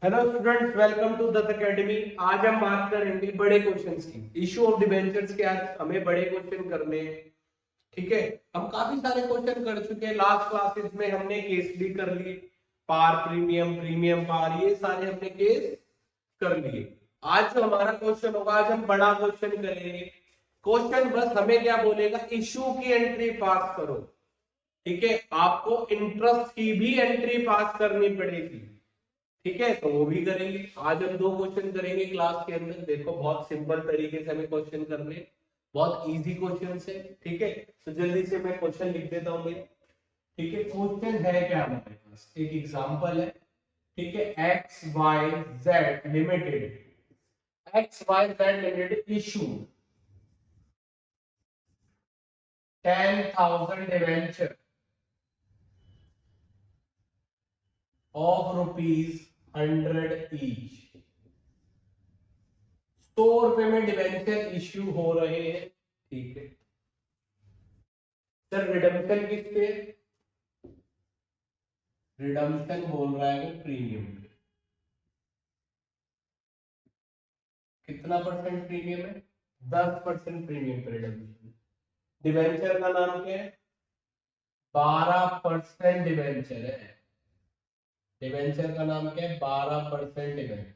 Hello students, welcome to Dutt academy. आज हम बात करेंगे बड़े क्वेश्चंस की। इशू ऑफ डिबेंचर्स के आज हमें बड़े क्वेश्चन करने हैं। ठीक है, हम काफी सारे क्वेश्चन कर चुके हैं। लास्ट क्लासेस में हमने केस भी कर लिए, पार प्रीमियम, प्रीमियम पार, ये सारे हमने केस कर लिए। आज जो हमारा क्वेश्चन होगा, आज हम बड़ा क्वेश्चन करेंगे। क्वेश्चन बस हमें क्या बोलेगा, इशू की एंट्री पास करो। ठीक है, आपको इंटरेस्ट की भी एंट्री पास करनी पड़ेगी। ठीक है, तो वो भी करेंगे। आज हम दो क्वेश्चन करेंगे क्लास के अंदर। देखो, बहुत सिंपल तरीके से हमें क्वेश्चन करने, बहुत इजी क्वेश्चन है। ठीक है, तो जल्दी से मैं क्वेश्चन लिख देता हूँ। ठीक है, क्वेश्चन है क्या हमारे पास, एक एग्जांपल है। ठीक है, x y z limited, x y z limited issue 10,000 debenture of ₹100 each. 100 रुपए में डिवेंचर इश्यू हो रहे हैं। ठीक है सर, रिडम्पशन किस पे? रिडम्पशन बोल रहा है वो प्रीमियम पे। कितना परसेंट प्रीमियम है? 10% प्रीमियम पे रिडम्पशन। डिवेंचर का नाम क्या है? 12% डिवेंचर है। डिवेंचर का नाम क्या है? 12% डिवेंचर।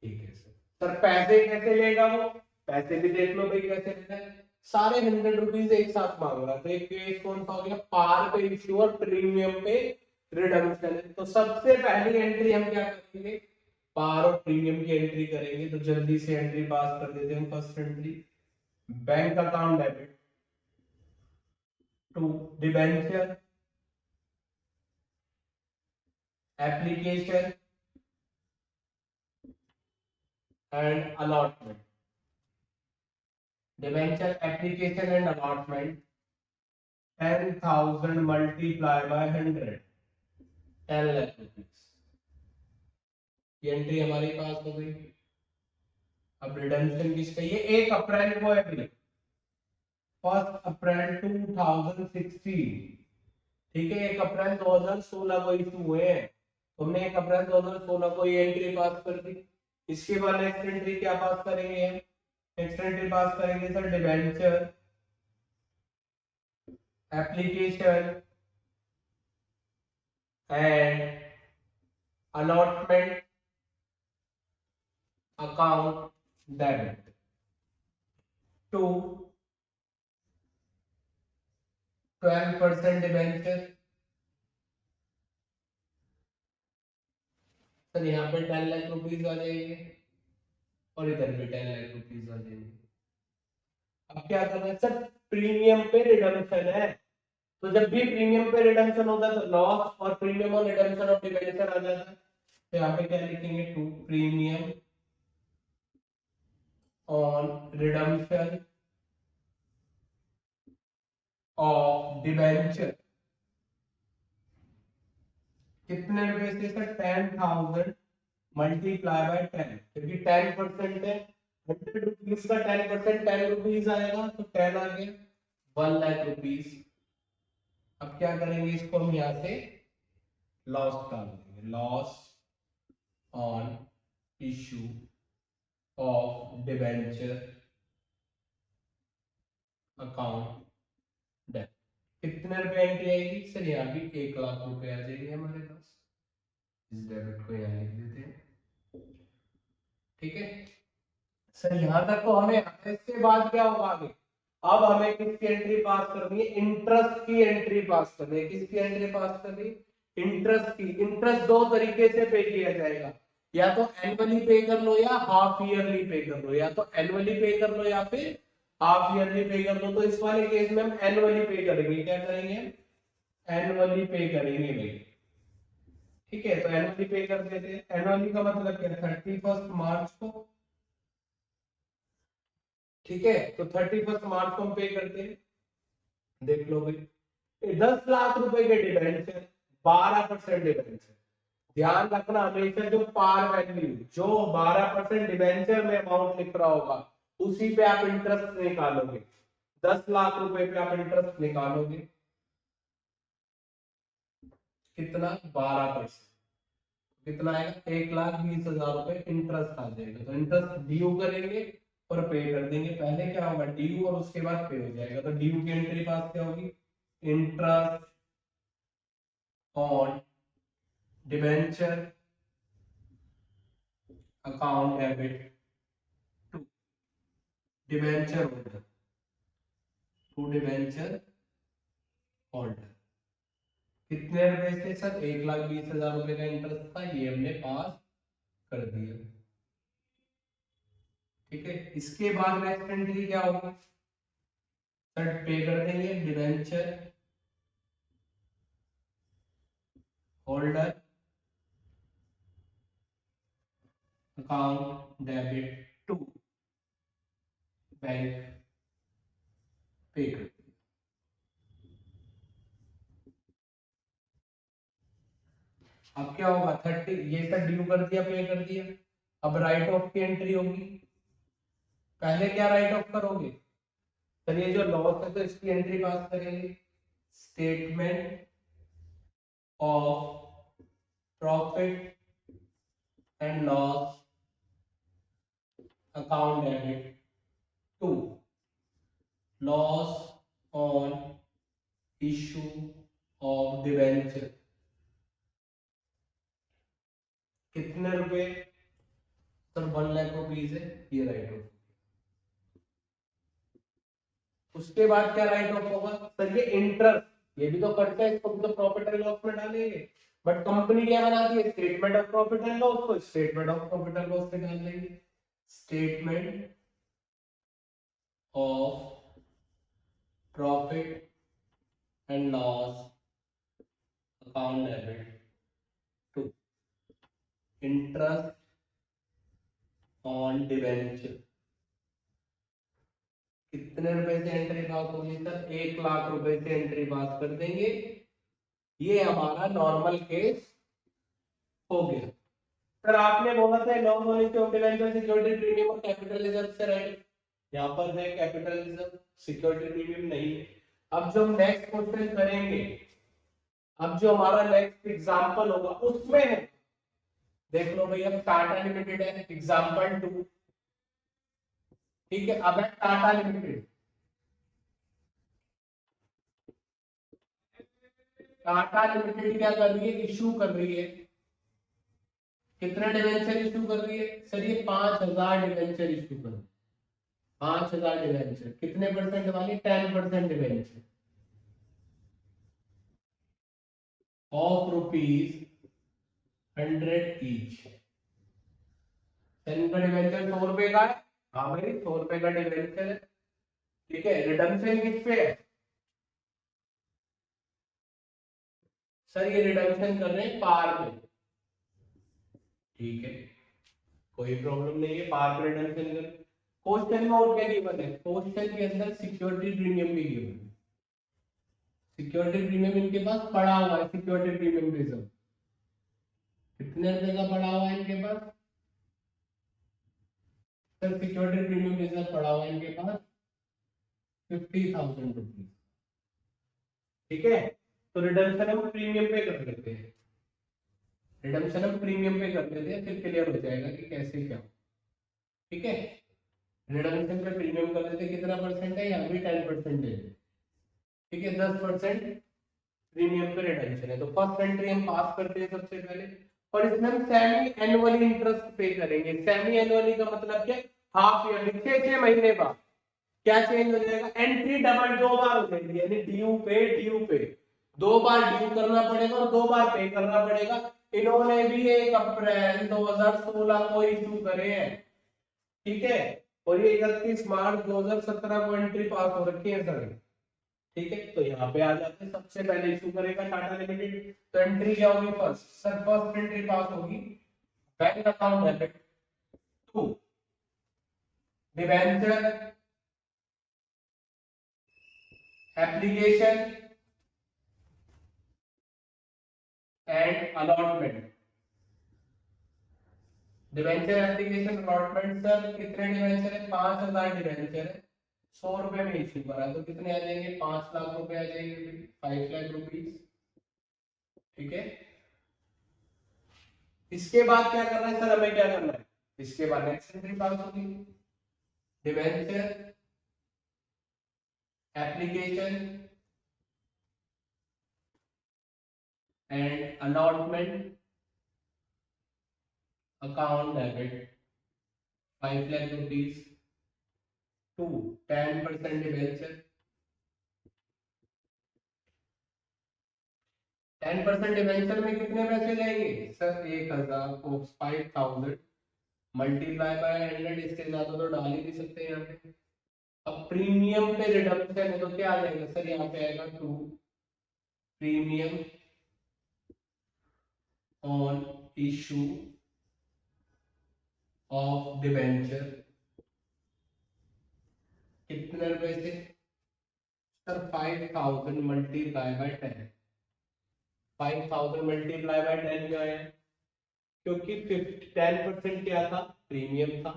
ठीक है सर। सर पैसे कैसे लेगा वो? पैसे भी देख लो भाई, कैसे लेता है। सारे ₹100 एक साथ मांग रहा था। एक केस कौन सा हो गया? पार पे इश्यू और प्रीमियम पे रिडम्पशन है। तो सबसे पहली एंट्री हम क्या करेंगे? पार और प्रीमियम की एंट्री करेंगे। तो जल्दी से एंट्री पास कर देते हैं। First entry, bank account debit to debenture application and allotment. Debenture application and allotment 10,000 multiply by 100, 10 lakh rupees. ये एंट्री हमारी पास हो गई। अब रिडम्पशन किसका? ये 1 अप्रैल को है भाई, 1 अप्रैल 2016। ठीक है, 1 अप्रैल 2016 को इशू हुए हैं। तुमने 1 अप्रैल 2016 को ये एंट्री पास कर दी। इसके बाद नेक्स्ट एंट्री क्या पास करेंगे हम? नेक्स्ट एंट्री पास करेंगे sir debenture application and allotment account debit to 12% debenture. Sir यहाँ पे 10 लाख रुपीज आ जाएंगे और इधर भी 10 लाख रुपीज आ जाएंगे। अब क्या करना है सर? प्रीमियम पे रिडम्पशन है, तो जब भी प्रीमियम पे रिडम्पशन होता है तो लॉस और प्रीमियम और रिडम्पशन ऑफ डिबेंचर आ जाता है। तो यहाँ पे क्या लिखेंगे? To premium on redemption of debenture. कितने रुपए से सर? 10,000 मल्टीप्लाई बाय 10, क्योंकि 10% है। ₹100 का 10% ₹10 आएगा, तो 10 आ गया, 1 लाख रुपीज। अब क्या करेंगे? इसको हम यहाँ से लॉस डाल देंगे। Loss on issue of debenture account debit. कितने रुपए एंट्री आएगी सर? यहाँ भी 1 लाख रुपए आ जाएंगे हमारे पास। इस डेबिट को यहाँ लिख देते हैं। ठीक है सर, यहां तक तो हमें। इसके बाद क्या होगा आगे? अब हमें किसकी एंट्री पास करनी है? इंटरेस्ट की एंट्री पास करनी है। किसकी एंट्री पास करनी है? इंटरेस्ट की। इंटरेस्ट दो तरीके से पे किया जाएगा, या तो एनुअली पे कर लो या हाफ ईयरली पे कर लो। या तो एनुअली पे कर लो या फिर हाफ ईयरली पे कर लो। तो इस वाले केस में हम एनुअली पे करेंगे। क्या करेंगे? एनुअली पे करेंगे भाई। ठीक है, तो एनुअली पे कर देते हैं। एनुअली का मतलब क्या? 31 मार्च को। ठीक है, तो 31 मार्च को हम पे करते हैं। देख लो भाई, 10 लाख रुपए के डिबेंचर, 12% डिबेंचर। ध्यान रखना हमेशा, जो पार वैल्यू, जो 12% डिबेंचर में अमाउंट लिख रहा होगा, उसी पे आप इंटरेस्ट निकालोगे। 10 लाख रुपए पे आप इंटरेस्ट निकालोगे। कितना? 12%। कितना आएगा 1,20,000 रुपए इंटरेस्ट आ जाएगा। तो इंटरेस्ट ड्यू करेंगे और पे कर देंगे। पहले क्या होगा ड्यू और उसके बाद पे हो जाएगा। तो ड्यू की एंट्री पास क्या होगी interest on debenture account debit to debenture holder to debenture holder. कितने रुपए से सर 1,20,000 रुपए का इंटरेस्ट था, ये हमने पास कर दिया। ठीक है, इसके बाद नेक्स्ट एंट्री क्या होगी सर पे कर देंगे debenture holder account debit to bank pay कर दिया। अब क्या होगा 30 ये सर ड्यू कर दिया पे कर दिया। अब राइट ऑफ की एंट्री होगी। पहले क्या राइट ऑफ करोगे सर ये जो लॉस है तो इसकी एंट्री पास करेंगे statement of profit and loss account debit to loss on issue of debenture. कितने रुपए सर 1,00,000 है ये राइट ऑफ। उसके बाद क्या राइट ऑफ होगा सर ये इंटरेस्ट ये भी तो खर्चा है, इसको भी तो प्रॉफिट एंड लॉस में डालेंगे। बट कंपनी क्या बनाती है statement of profit and loss, तो statement of profit and loss से डाल देंगे statement of profit and loss account debit to interest on debenture. कितने रुपए से एंट्री पास होगी सर 1,00,000 रुपए से एंट्री पास कर देंगे। ये हमारा नॉर्मल केस हो गया। सर आपने बोला था long only of debenture security premium और कैपिटल रिजर्व से राइट, यहाँ पर है कैपिटल रिजर्व सिक्योरिटी प्रीमियम नहीं है। अब जो हम नेक्स्ट क्वेश्चन करेंगे, अब जो हमारा नेक्स्ट एग्जांपल होगा उसमें है देख लो भैया टाटा लिमिटेड है एग्जांपल 2। ठीक है, अब है टाटा लिमिटेड। टाटा लिमिटेड क्या कर रही है इशू कर रही है कितने डिवेंचर इशू कर रही है सर ये 5,000 डिवेंचर इशू कर रही है। 5,000 डिवेंचर कितने परसेंट वाली 10% डिवेंचर ऑफ ₹100 ईच। इनका डिवेंचर 100 रुपए का है। हाँ भाई 100 रुपए का डिवेंचर है। ठीक है, रिडम्पशन किस पे है सर ये रिडम्पशन कर रहे हैं पार में। ठीक है, कोई प्रॉब्लम नहीं है पार पे रिडम्पशन कर। क्वेश्चन में और क्या गिवन है क्वेश्चन के अंदर सिक्योरिटी प्रीमियम भी गिवन है। सिक्योरिटी प्रीमियम इनके पास पड़ा हुआ है सिक्योरिटी प्रीमियम रिजर्व कितने रुपए का पड़ा हुआ है इनके पास सर सिक्योरिटी प्रीमियम रिजर्व पड़ा हुआ है इनके पास 50,000 रुपीज। ठीक है, तो रिडम्पशन हम प्रीमियम पे कर लेते हैं। रिडम्पशन हम प्रीमियम पे कर लेते हैं फिर क्लियर हो जाएगा कि कैसे क्या। ठीक है, रिडम्पशन पे प्रीमियम कर लेते हैं कितना परसेंट है यहाँ भी 10% है। ठीक है 10% प्रीमियम पे रिडम्पशन है। तो फर्स्ट एंट्री हम पास करते हैं सबसे पहले और इसमें हम सेमी एनुअली इंटरेस्ट पे करेंगे। सेमी एनुअली का मतलब क्या हाफ ईयरली 6 महीने बाद क्या चेंज हो जाएगा एंट्री डबल 2 बार हो जाएगी यानी ड्यू पे 2 बार ड्यू करना पड़ेगा और 2 बार पे करना पड़ेगा। इन्होंने भी 1 अप्रैल 2016 को इशू करे हैं। ठीक है, और ये 31 मार्च 2017 को एंट्री पास हो रखी है सर। ठीक है, तो यहाँ पे आ जाते हैं सबसे पहले इशू करेगा टाटा लिमिटेड। तो एंट्री क्या होगी first sir first entry pass होगी bank account debit to debenture application and allotment. Debenture application allotment sir कितने डिवेंचर है 5,000 डिवेंचर है 100 रुपए में इशू करा तो कितने आ जाएंगे 5,00,000 रुपए आ जाएंगे 5 लाख रुपीज। ठीक है, इसके बाद क्या करना है सर, हमें क्या करना है, इसके बाद नेक्स्ट एंट्री पास होगी, debenture application and allotment account debit 5 lakh rupees to 10% debenture. 10% debenture में कितने पैसे जाएंगे सर, 1000 को 5000 मल्टीप्लाई बाय 100, इसके ज्यादा तो डाल ही नहीं सकते यहाँ पे। अब प्रीमियम पे रिडम्पशन है तो क्या आ जाएगा सर, यहाँ पे आएगा to premium on issue of debenture, कितने रुपए से sir, 5000 multiply by 10। 5000 multiply by 10 क्या है, क्योंकि 10% क्या था, प्रीमियम था,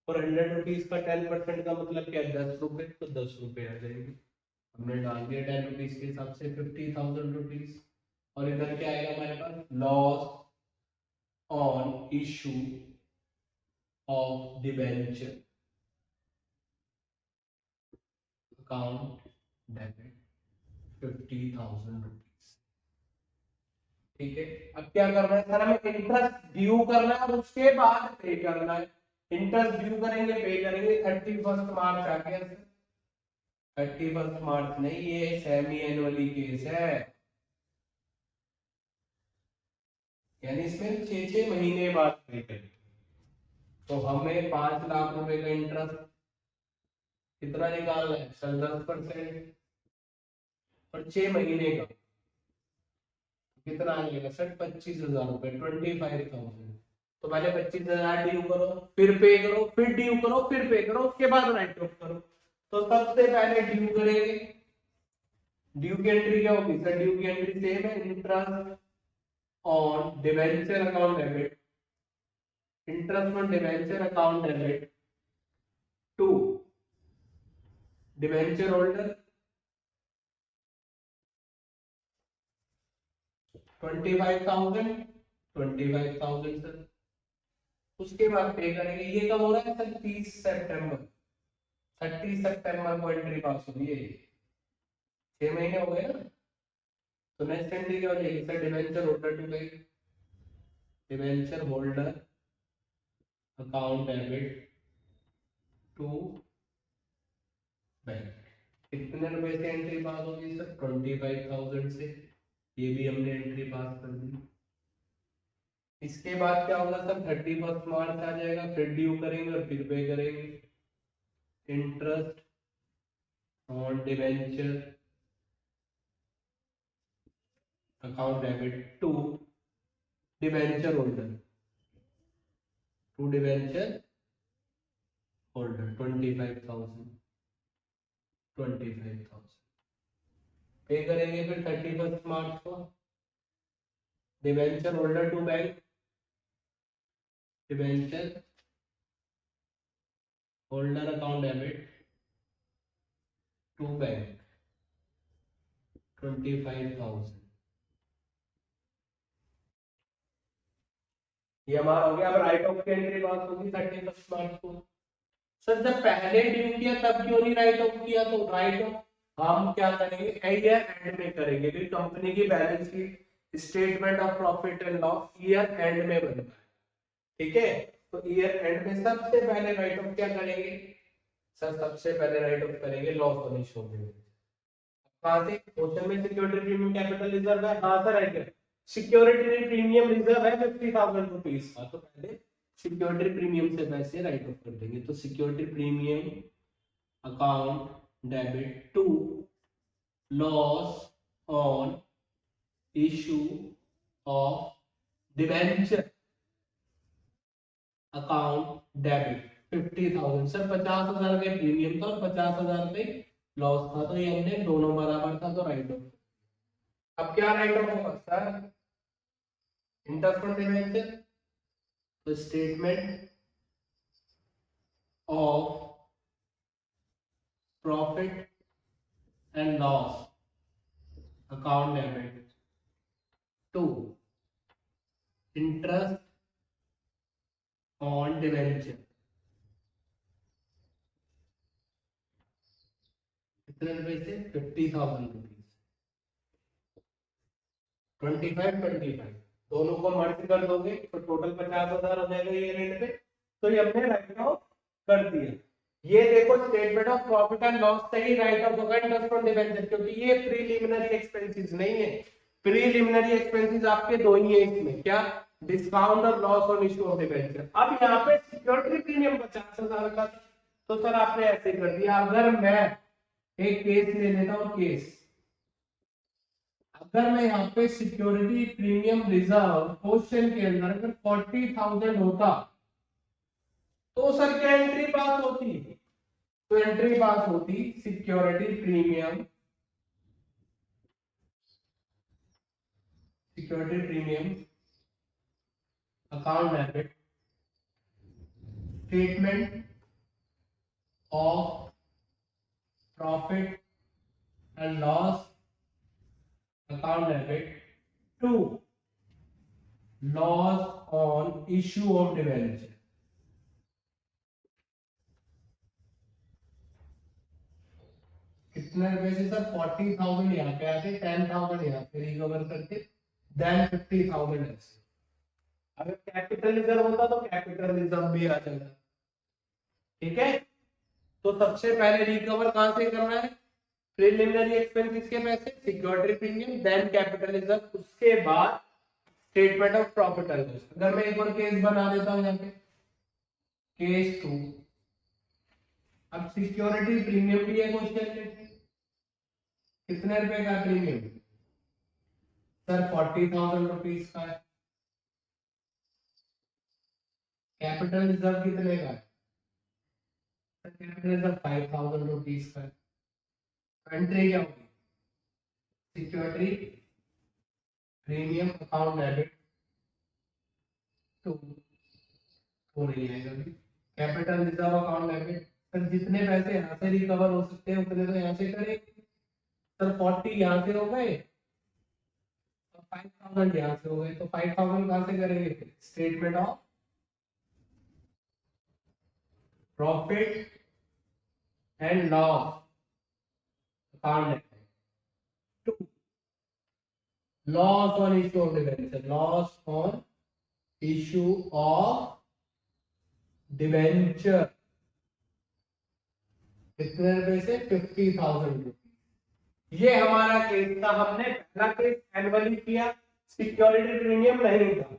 और 100 रुपीज का 10% का मतलब क्या है, 10 रुपए, तो 10 रुपए आ जाएंगे। हमने डाल दिया 10 रुपीज के हिसाब से 50,000 रुपीज। और इधर क्या आएगा हमारे पास, loss on issue of debenture account debit 50,000 rupees. ठीक है, अब क्या करना है सर, हमें इंटरेस्ट ड्यू करना है और उसके बाद पे करना है। इंटरेस्ट ड्यू करेंगे, पे करेंगे 31 मार्च आ गया सर। 31 मार्च नहीं, ये सेमी एनुअली केस है, यानी इसमें 6 महीने बाद पे करेंगे। तो हमें 5 लाख रुपए का इंटरेस्ट कितना निकालना है सर, 10%, और 6 महीने का कितना आ जाएगा सर, 25,000 रुपए, 25,000। तो पहले 25,000 ड्यू करो, फिर पे करो, फिर ड्यू करो, फिर पे करो, उसके बाद राइट ऑफ करो। तो सबसे पहले ड्यू करेंगे, ड्यू की एंट्री क्या होगी सर, ड्यू की एंट्री सेम है, interest on debenture account debit, interest on debenture account debit to debenture holder 25,000, 25,000 sir. उसके बाद पे करेंगे, ये कब हो रहा है सर, 30 सितंबर, 30 सितंबर को एंट्री पास हुई है, 6 महीने हो गए ना। तो नेक्स्ट एंट्री क्या हो जाएगी sir, debenture holder to pay, debenture holder account debit to bank. कितने रुपए से एंट्री पास होगी सर, 25,000 से, ये भी हमने एंट्री पास कर दी। इसके बाद क्या होगा सर, 31 मार्च आ जाएगा, फिर ड्यू करेंगे और फिर पे करेंगे, interest on debenture account debit to debenture holder, to debenture holder 25,000, 25,000 pay करेंगे। फिर 31 मार्च को debenture holder to bank, debenture holder account debit to bank 25,000। ये हमारा हो गया। अब राइट ऑफ की एंट्री पास होगी 31 मार्च को। सर जब पहले ड्यू किया तब क्यों नहीं राइट ऑफ किया, तो राइट ऑफ हम क्या करेंगे, ईयर एंड में करेंगे, क्योंकि कंपनी की balance sheet, statement of profit and loss year and में बनता है। ठीक है, तो ईयर एंड में सबसे पहले राइट ऑफ क्या करेंगे सर, सबसे पहले राइट ऑफ करेंगे loss on issue of debenture. कहां से, क्वेश्चन में सिक्योरिटी प्रीमियम कैपिटल रिजर्व है, हाँ सर राइट है, सिक्योरिटी प्रीमियम रिजर्व है 50,000 रुपीज का, तो पहले सिक्योरिटी प्रीमियम से पैसे राइट ऑफ कर देंगे। तो security premium account debit to loss on issue of debenture account debit 50,000। Sir 50,000 का प्रीमियम था और 50,000 पे लॉस था, तो ये हमने दोनों बराबर था, तो राइट ऑफ। अब क्या राइट ऑफ होगा सर, इंटरेस्ट ऑन डिवेंचर, तो statement of profit and loss account debit to interest on debenture कितने रुपए से 50,000 रुपीज 25 दोनों को मर्ज कर दोगे तो टोटल 50,000 हो जाएगा ये रेट पे। तो ये हमने राइट ऑफ कर दिया। ये देखो statement of profit and loss से ही राइट ऑफ होगा इंटरेस्ट ऑन डिवेंचर, क्योंकि ये प्रीलिमिनरी एक्सपेंसेस नहीं है। प्रीलिमिनरी एक्सपेंसेस आपके दो ही है इसमें, क्या, डिस्काउंट और loss on issue of debenture. अब यहाँ पे सिक्योरिटी प्रीमियम 50,000 का, तो सर आपने ऐसे कर दिया। अगर मैं एक केस ले लेता हूँ, केस अगर मैं यहाँ पे सिक्योरिटी प्रीमियम रिजर्व क्वेश्चन के अंदर अगर 40,000 होता तो सर क्या एंट्री पास होती? तो एंट्री पास होती security premium account debit statement of profit and loss account debit to loss on issue of debenture. कितने रुपए से सर? 40,000 यहाँ पे आते, 10,000 यहाँ पे रिकवर करके, देन 50,000 ऐसे। अगर कैपिटल रिजर्व होता तो कैपिटल रिजर्व भी आ जाता। ठीक है, तो सबसे पहले रिकवर कहां से करना है? प्रीलिमिनरी एक्सपेंसेस के पैसे, security premium, then capital reserve, उसके बाद statement of profit and loss. अगर मैं एक और केस बना देता हूं यहाँ पे, केस 2। अब सिक्योरिटी प्रीमियम भी है क्वेश्चन में, कितने रुपए का प्रीमियम? सर 40,000 रुपीज का है। कैपिटल रिजर्व कितने का है? सर कैपिटल रिजर्व 5,000 रुपीज का है। एंट्री क्या होगी? Security premium account debit to, हो नहीं आएगा अभी, capital reserve account debit. Sir जितने पैसे यहाँ से रिकवर हो सकते हैं उतने तो यहाँ से करेंगे। सर 40 यहाँ से हो गए, 5,000 यहाँ से हो गए, तो 5,000 कहां से करेंगे? Statement of profit and loss account to loss on issue of debenture, loss on issue of debenture कितने रुपए से? 50,000 रुपीज। ये हमारा केस था। हमने पहला केस एनुअली किया, सिक्योरिटी प्रीमियम नहीं था,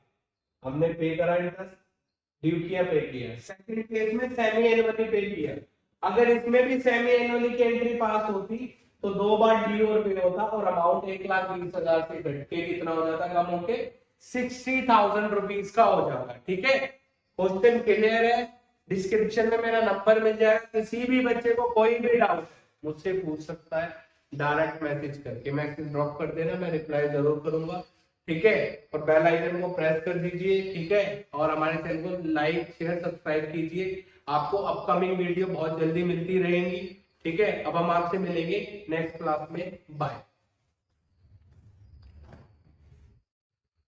हमने पे करा, इंटरेस्ट ड्यू किया, पे किया। सेकंड केस में सेमी एनुअली पे किया। अगर इसमें भी सेमी एनुअली की एंट्री पास होती तो 2 बार ड्यू और पे होता और अमाउंट 1,20,000 से घट के कितना हो जाता? कम होके 60,000 रुपीज का हो जाता। ठीक है, क्वेश्चन क्लियर है? डिस्क्रिप्शन में मेरा नंबर मिल जाएगा, किसी भी बच्चे को कोई भी डाउट मुझसे पूछ सकता है, डायरेक्ट मैसेज करके मैसेज ड्रॉप कर देना, मैं रिप्लाई जरूर करूंगा। ठीक है, और बेल आइकन को प्रेस कर दीजिए। ठीक है, और हमारे चैनल को लाइक शेयर सब्सक्राइब कीजिए, आपको अपकमिंग वीडियो बहुत जल्दी मिलती रहेंगी। ठीक है, अब हम आपसे मिलेंगे नेक्स्ट क्लास में। बाय।